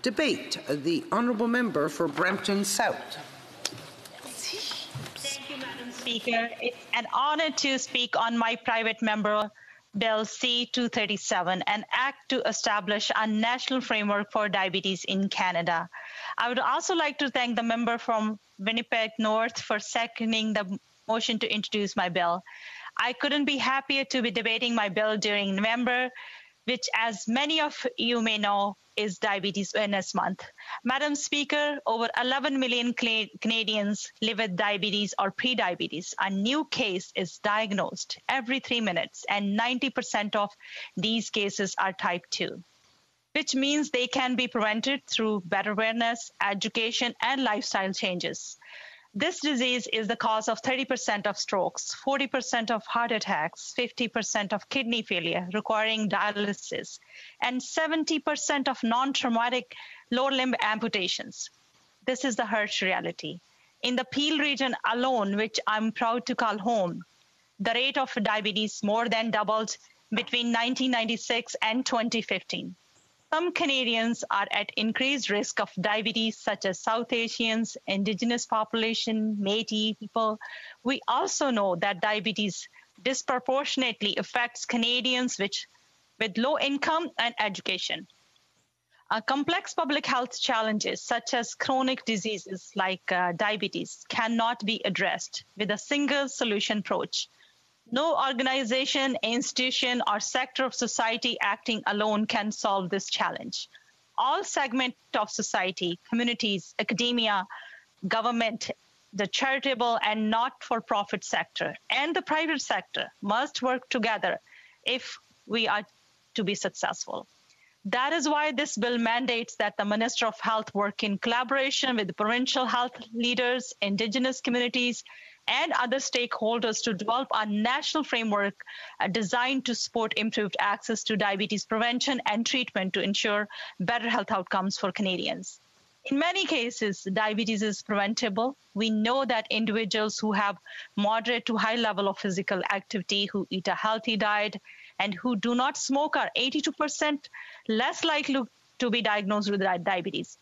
Debate. The Honourable Member for Brampton South. Thank you, Madam Speaker. It's an honor to speak on my private member Bill C-237, an act to establish a national framework for diabetes in Canada. I would also like to thank the member from Winnipeg North for seconding the motion to introduce my bill. I couldn't be happier to be debating my bill during November, which, as many of you may know, is Diabetes Awareness Month. Madam Speaker, over 11 million Canadians live with diabetes or prediabetes. A new case is diagnosed every 3 minutes, and 90% of these cases are type 2, which means they can be prevented through better awareness, education, and lifestyle changes. This disease is the cause of 30% of strokes, 40% of heart attacks, 50% of kidney failure requiring dialysis, and 70% of non-traumatic lower limb amputations. This is the harsh reality. In the Peel region alone, which I'm proud to call home, the rate of diabetes more than doubled between 1996 and 2015. Some Canadians are at increased risk of diabetes, such as South Asians, Indigenous population, Métis people. We also know that diabetes disproportionately affects Canadians with low income and education. Complex public health challenges, such as chronic diseases like diabetes, cannot be addressed with a single solution approach. No organization, institution, or sector of society acting alone can solve this challenge. All segments of society, communities, academia, government, the charitable and not-for-profit sector, and the private sector must work together if we are to be successful. That is why this bill mandates that the Minister of Health work in collaboration with provincial health leaders, Indigenous communities, and other stakeholders to develop a national framework designed to support improved access to diabetes prevention and treatment to ensure better health outcomes for Canadians. In many cases, diabetes is preventable. We know that individuals who have moderate to high level of physical activity, who eat a healthy diet, and who do not smoke are 82% less likely to be diagnosed with diabetes.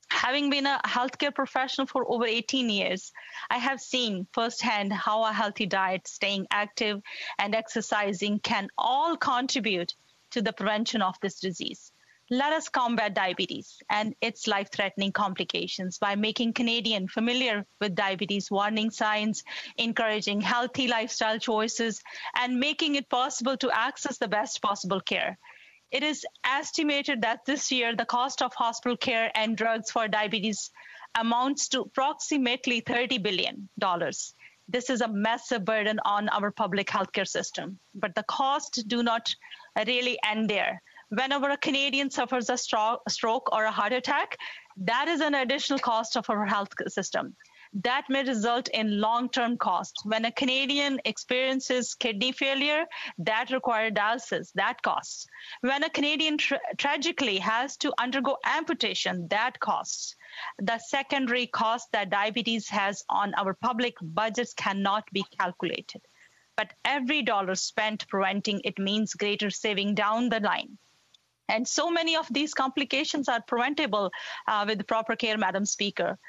Having been a healthcare professional for over 18 years, I have seen firsthand how a healthy diet, staying active, and exercising can all contribute to the prevention of this disease. Let us combat diabetes and its life-threatening complications by making Canadians familiar with diabetes warning signs, encouraging healthy lifestyle choices, and making it possible to access the best possible care. It is estimated that this year the cost of hospital care and drugs for diabetes amounts to approximately $30 billion. This is a massive burden on our public healthcare system, but the costs do not really end there. Whenever a Canadian suffers a stroke or a heart attack, that is an additional cost of our health system. That may result in long-term costs. When a Canadian experiences kidney failure, that requires dialysis, that costs. When a Canadian tragically has to undergo amputation, that costs. The secondary cost that diabetes has on our public budgets cannot be calculated. But every dollar spent preventing it means greater saving down the line. And so many of these complications are preventable with proper care, Madam Speaker.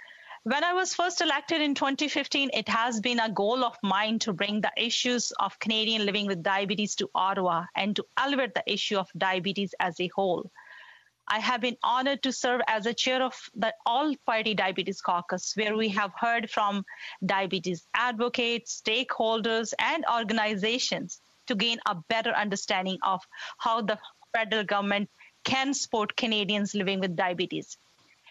When I was first elected in 2015, it has been a goal of mine to bring the issues of Canadian living with diabetes to Ottawa and to elevate the issue of diabetes as a whole. I have been honored to serve as a chair of the All-Party Diabetes Caucus, where we have heard from diabetes advocates, stakeholders, and organizations to gain a better understanding of how the federal government can support Canadians living with diabetes.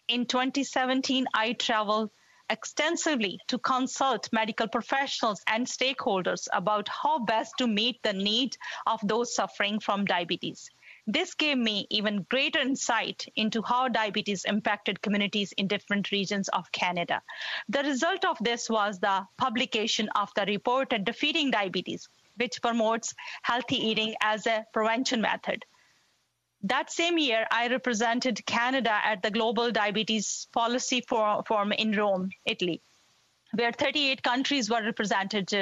In 2017, I traveled extensively to consult medical professionals and stakeholders about how best to meet the need of those suffering from diabetes. This gave me even greater insight into how diabetes impacted communities in different regions of Canada. The result of this was the publication of the report Defeating Diabetes, which promotes healthy eating as a prevention method. That same year, I represented Canada at the Global Diabetes Policy Forum in Rome, Italy, where 38 countries were represented,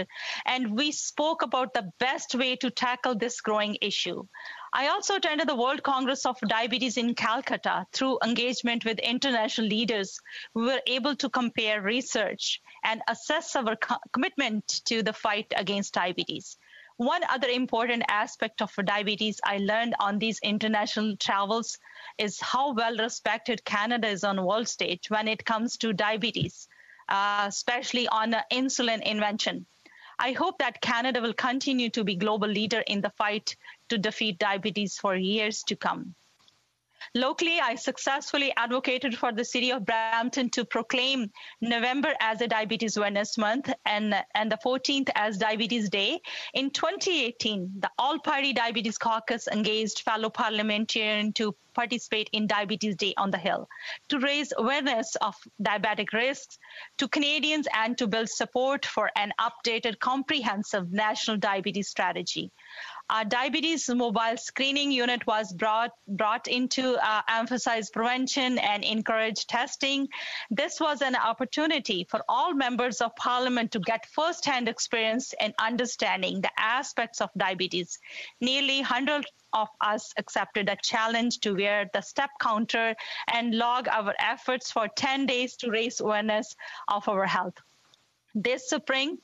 and we spoke about the best way to tackle this growing issue. I also attended the World Congress of Diabetes in Calcutta. Through engagement with international leaders, we were able to compare research and assess our commitment to the fight against diabetes. One other important aspect of diabetes I learned on these international travels is how well respected Canada is on the world stage when it comes to diabetes, especially on insulin invention. I hope that Canada will continue to be global leader in the fight to defeat diabetes for years to come. Locally, I successfully advocated for the city of Brampton to proclaim November as a Diabetes Awareness Month and the 14th as Diabetes Day. In 2018, the All-Party Diabetes Caucus engaged fellow parliamentarians to participate in Diabetes Day on the Hill, to raise awareness of diabetic risks to Canadians and to build support for an updated, comprehensive national diabetes strategy. Our diabetes mobile screening unit was brought in to emphasize prevention and encourage testing. This was an opportunity for all members of parliament to get first-hand experience in understanding the aspects of diabetes. Nearly 100 of us accepted a challenge to wear the step counter and log our efforts for 10 days to raise awareness of our health. This spring,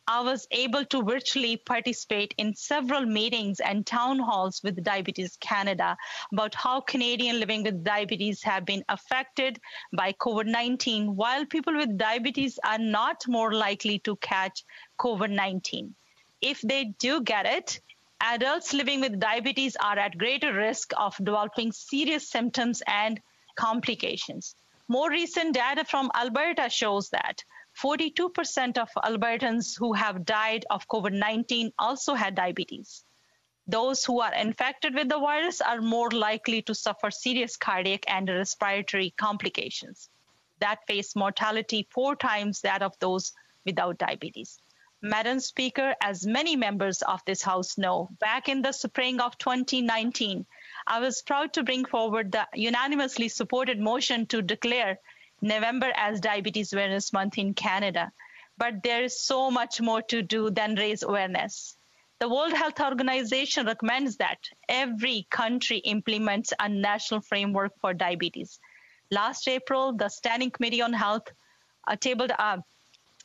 I was able to virtually participate in several meetings and town halls with Diabetes Canada about how Canadians living with diabetes have been affected by COVID-19, while people with diabetes are not more likely to catch COVID-19. If they do get it, adults living with diabetes are at greater risk of developing serious symptoms and complications. More recent data from Alberta shows that 42% of Albertans who have died of COVID-19 also had diabetes. Those who are infected with the virus are more likely to suffer serious cardiac and respiratory complications that face mortality 4 times that of those without diabetes. Madam Speaker, as many members of this House know, back in the spring of 2019, I was proud to bring forward the unanimously supported motion to declare November as Diabetes Awareness Month in Canada. But there is so much more to do than raise awareness. The World Health Organization recommends that every country implements a national framework for diabetes. Last April, the Standing Committee on Health tabled a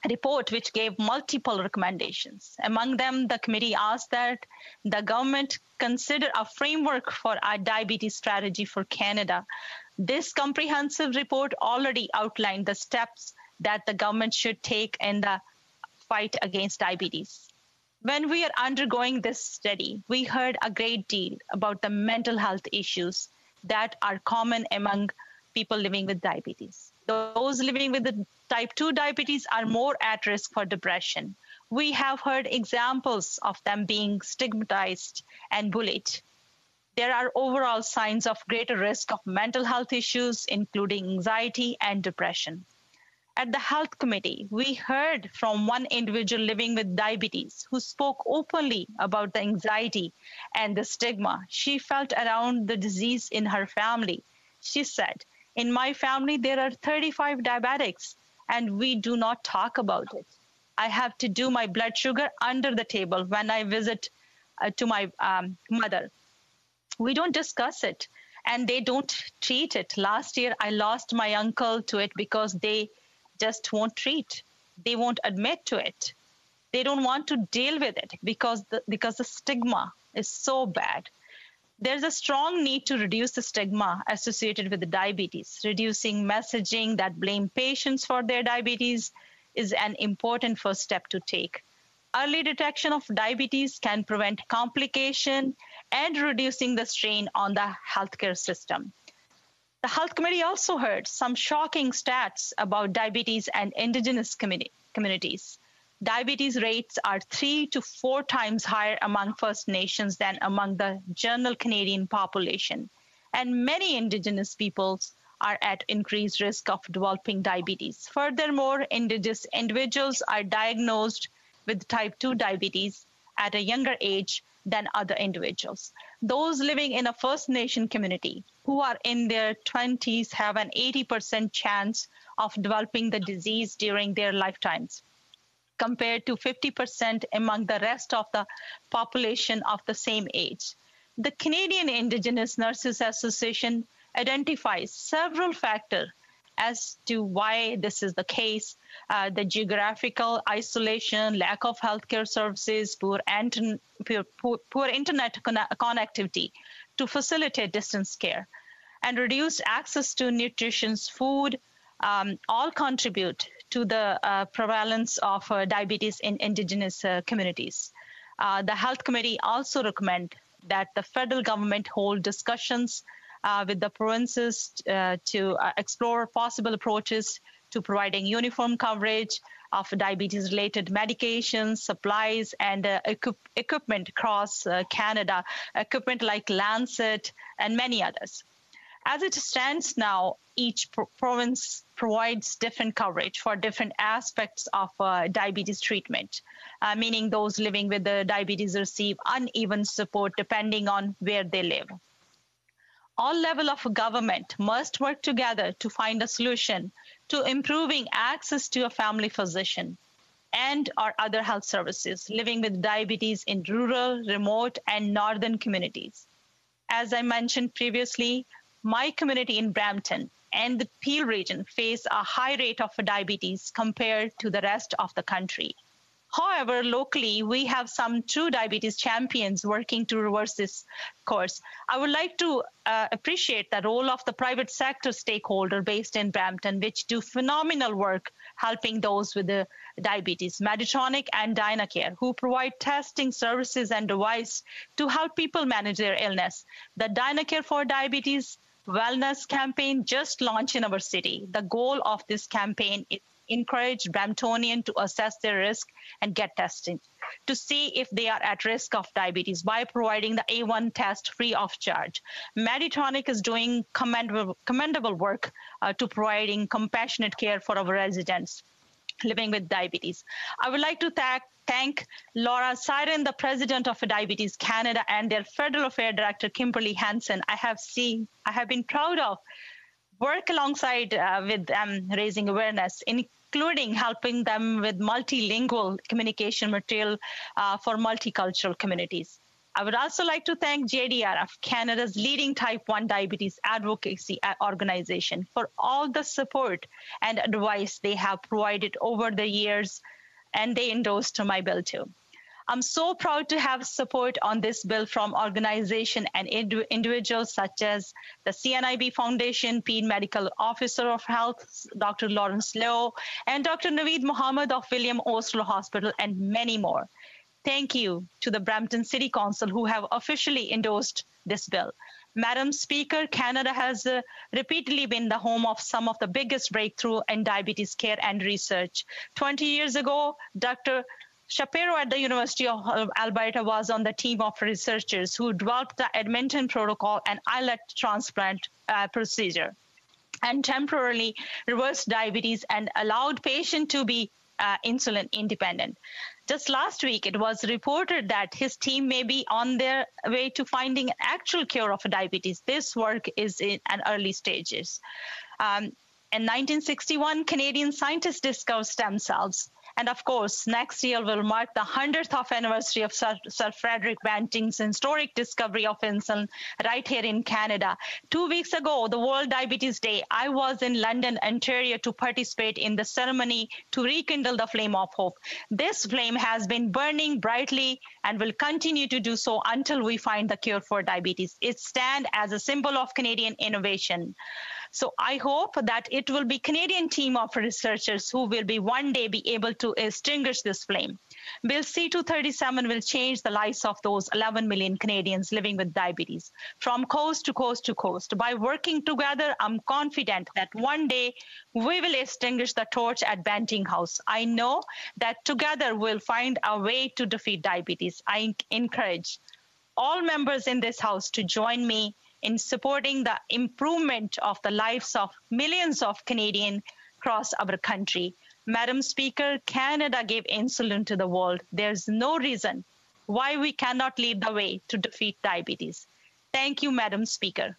report which gave multiple recommendations. Among them, the committee asked that the government consider a framework for a diabetes strategy for Canada. This comprehensive report already outlined the steps that the government should take in the fight against diabetes. When we are undergoing this study, we heard a great deal about the mental health issues that are common among people living with diabetes. Those living with the type 2 diabetes are more at risk for depression. We have heard examples of them being stigmatized and bullied. There are overall signs of greater risk of mental health issues, including anxiety and depression. At the Health Committee, we heard from one individual living with diabetes who spoke openly about the anxiety and the stigma she felt around the disease in her family. She said, "In my family, there are 35 diabetics, and we do not talk about it. I have to do my blood sugar under the table when I visit to my mother. We don't discuss it, and they don't treat it. Last year, I lost my uncle to it because they just won't treat. They won't admit to it. They don't want to deal with it because the stigma is so bad." There's a strong need to reduce the stigma associated with the diabetes. Reducing messaging that blame patients for their diabetes is an important first step to take. Early detection of diabetes can prevent complication and reducing the strain on the healthcare system. The Health Committee also heard some shocking stats about diabetes and Indigenous communities. Diabetes rates are 3 to 4 times higher among First Nations than among the general Canadian population. And many Indigenous peoples are at increased risk of developing diabetes. Furthermore, Indigenous individuals are diagnosed with type 2 diabetes at a younger age than other individuals. Those living in a First Nation community who are in their 20s have an 80% chance of developing the disease during their lifetimes, compared to 50% among the rest of the population of the same age. the Canadian Indigenous Nurses Association identifies several factors as to why this is the case. The geographical isolation, lack of healthcare services, poor internet connectivity to facilitate distance care, and reduced access to nutritious food all contribute to the prevalence of diabetes in Indigenous communities. The Health Committee also recommend that the federal government hold discussions with the provinces to explore possible approaches to providing uniform coverage of diabetes-related medications, supplies, and equipment across Canada, equipment like Lancet and many others. As it stands now, each province provides different coverage for different aspects of diabetes treatment, meaning those living with the diabetes receive uneven support depending on where they live. All levels of government must work together to find a solution to improving access to a family physician and or other health services living with diabetes in rural, remote, and northern communities. As I mentioned previously, my community in Brampton and the Peel region face a high rate of diabetes compared to the rest of the country. However, locally, we have some true diabetes champions working to reverse this course. I would like to appreciate the role of the private sector stakeholder based in Brampton, which do phenomenal work helping those with the diabetes, Medtronic and DynaCare, who provide testing services and device to help people manage their illness. The DynaCare for Diabetes Wellness campaign just launched in our city. The goal of this campaign is encourage Bramptonian to assess their risk and get tested to see if they are at risk of diabetes by providing the A1 test free of charge. Medtronic is doing commendable work to providing compassionate care for our residents living with diabetes. I would like to thank Laura Siren, the president of Diabetes Canada, and their federal affairs director, Kimberly Hansen. I have been proud of work alongside with them raising awareness, including helping them with multilingual communication material for multicultural communities. I would also like to thank JDRF, Canada's leading type 1 diabetes advocacy organization, for all the support and advice they have provided over the years, and they endorsed my bill too. I'm so proud to have support on this bill from organizations and individuals such as the CNIB Foundation, Ped Medical Officer of Health, Dr. Lawrence Lowe, and Dr. Naveed Mohammed of William Osler Hospital, and many more. Thank you to the Brampton City Council who have officially endorsed this bill. Madam Speaker, Canada has repeatedly been the home of some of the biggest breakthrough in diabetes care and research. 20 years ago, Dr. Shapiro at the University of Alberta was on the team of researchers who developed the Edmonton Protocol and islet transplant procedure and temporarily reversed diabetes and allowed patients to be insulin independent. Just last week, it was reported that his team may be on their way to finding an actual cure of diabetes. This work is in an early stages. In 1961, Canadian scientists discovered stem cells. And of course, next year will mark the 100th anniversary of Sir Frederick Banting's historic discovery of insulin right here in Canada. 2 weeks ago, the World Diabetes Day, I was in London, Ontario to participate in the ceremony to rekindle the flame of hope. This flame has been burning brightly and will continue to do so until we find the cure for diabetes. It stands as a symbol of Canadian innovation. So I hope that it will be Canadian team of researchers who will be one day be able to extinguish this flame. Bill C-237 will change the lives of those 11 million Canadians living with diabetes from coast to coast to coast. By working together, I'm confident that one day we will extinguish the torch at Banting House. I know that together we'll find a way to defeat diabetes. I encourage all members in this House to join me in supporting the improvement of the lives of millions of Canadians across our country. Madam Speaker, Canada gave insulin to the world. There's no reason why we cannot lead the way to defeat diabetes. Thank you, Madam Speaker.